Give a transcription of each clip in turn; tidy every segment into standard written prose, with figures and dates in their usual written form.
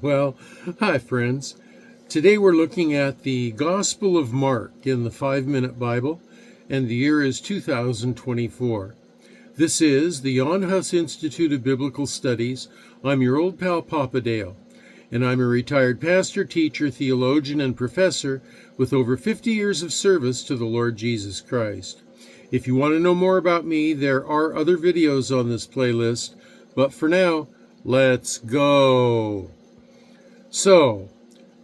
Well, hi friends. Today we're looking at the Gospel of Mark in the 5-Minute Bible, and the year is 2024. This is the On-House Institute of Biblical Studies. I'm your old pal PapaDale, and I'm a retired pastor, teacher, theologian, and professor with over 50 years of service to the Lord Jesus Christ. If you want to know more about me, there are other videos on this playlist, but for now, let's go. So,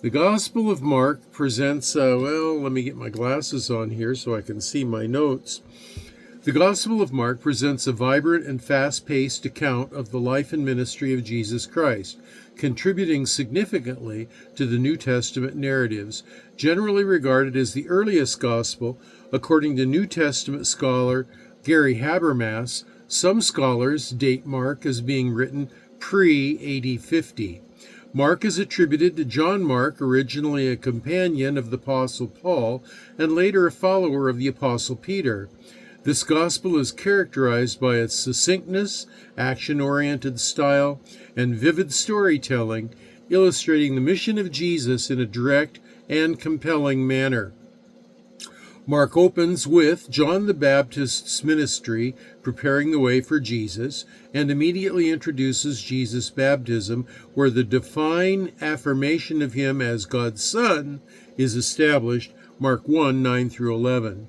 the Gospel of Mark presents, let me get my glasses on here so I can see my notes. The Gospel of Mark presents a vibrant and fast-paced account of the life and ministry of Jesus Christ, contributing significantly to the New Testament narratives, generally regarded as the earliest Gospel. According to New Testament scholar Gary Habermas, some scholars date Mark as being written pre-AD 50. Mark is attributed to John Mark, originally a companion of the Apostle Paul and later a follower of the Apostle Peter. This gospel is characterized by its succinctness, action-oriented style, and vivid storytelling, illustrating the mission of Jesus in a direct and compelling manner. Mark opens with John the Baptist's ministry preparing the way for Jesus and immediately introduces Jesus' baptism, where the divine affirmation of him as God's Son is established, Mark 1, 9 through 11.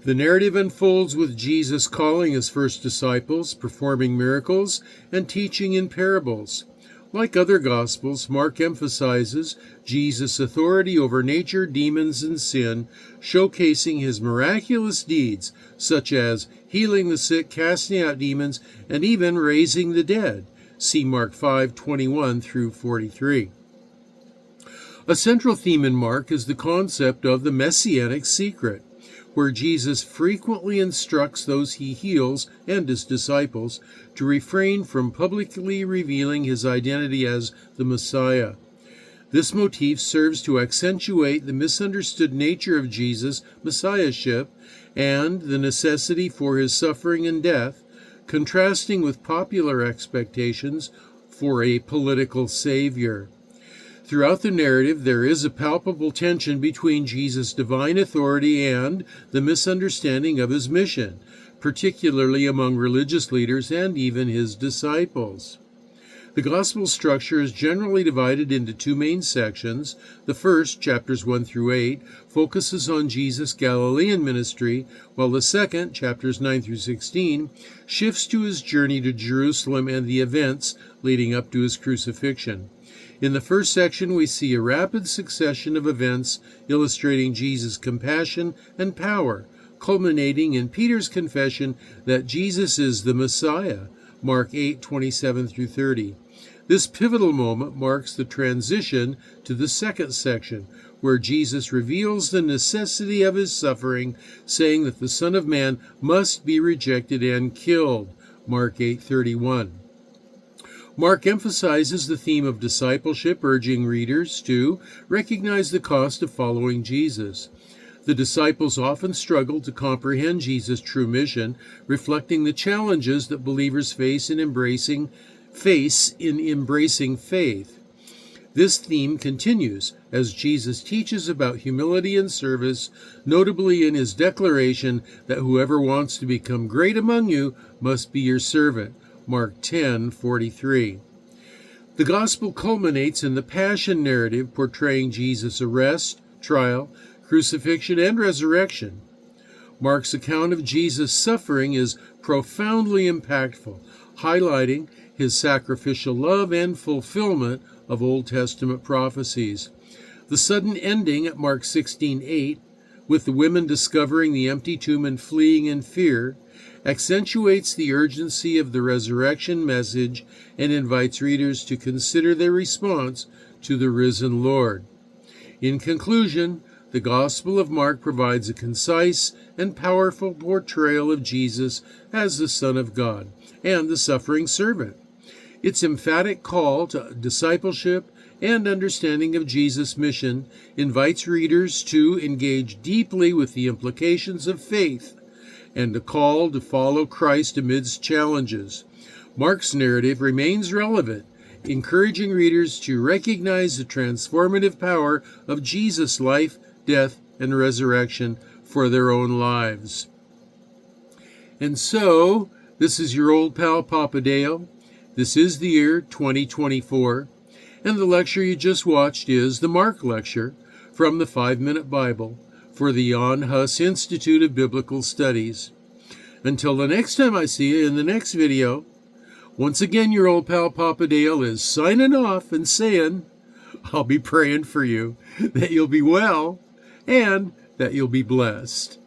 The narrative unfolds with Jesus calling his first disciples, performing miracles, and teaching in parables. Like other Gospels, Mark emphasizes Jesus' authority over nature, demons, and sin, showcasing his miraculous deeds, such as healing the sick, casting out demons, and even raising the dead. See Mark 5:21 through 43. A central theme in Mark is the concept of the messianic secret, where Jesus frequently instructs those he heals and his disciples to refrain from publicly revealing his identity as the Messiah. This motif serves to accentuate the misunderstood nature of Jesus' messiahship and the necessity for his suffering and death, contrasting with popular expectations for a political savior. Throughout the narrative, there is a palpable tension between Jesus' divine authority and the misunderstanding of his mission, particularly among religious leaders and even his disciples. The gospel structure is generally divided into two main sections. The first, chapters 1 through 8, focuses on Jesus' Galilean ministry, while the second, chapters 9 through 16, shifts to his journey to Jerusalem and the events leading up to his crucifixion. In the first section, we see a rapid succession of events illustrating Jesus' compassion and power, culminating in Peter's confession that Jesus is the Messiah, Mark 8:27 through 30. This pivotal moment marks the transition to the second section, where Jesus reveals the necessity of his suffering, saying that the Son of Man must be rejected and killed, Mark 8:31. Mark emphasizes the theme of discipleship, urging readers to recognize the cost of following Jesus. The disciples often struggle to comprehend Jesus' true mission, reflecting the challenges that believers face in embracing faith. This theme continues as Jesus teaches about humility and service, notably in his declaration that whoever wants to become great among you must be your servant, Mark 10:43. The gospel culminates in the passion narrative portraying Jesus' arrest, trial, crucifixion, and resurrection. Mark's account of Jesus' suffering is profoundly impactful, highlighting his sacrificial love and fulfillment of Old Testament prophecies. The sudden ending at Mark 16:8, with the women discovering the empty tomb and fleeing in fear, accentuates the urgency of the resurrection message and invites readers to consider their response to the risen Lord. In conclusion, the Gospel of Mark provides a concise and powerful portrayal of Jesus as the Son of God and the suffering servant. Its emphatic call to discipleship and understanding of Jesus' mission invites readers to engage deeply with the implications of faith and a call to follow Christ amidst challenges. Mark's narrative remains relevant, encouraging readers to recognize the transformative power of Jesus' life, death, and resurrection for their own lives. And so, this is your old pal PapaDale. This is the year 2024, and the lecture you just watched is the Mark Lecture from the 5-Minute Bible for the Jan Hus Institute of Biblical Studies. Until the next time I see you in the next video, once again your old pal PapaDale is signing off and saying, I'll be praying for you, that you'll be well, and that you'll be blessed.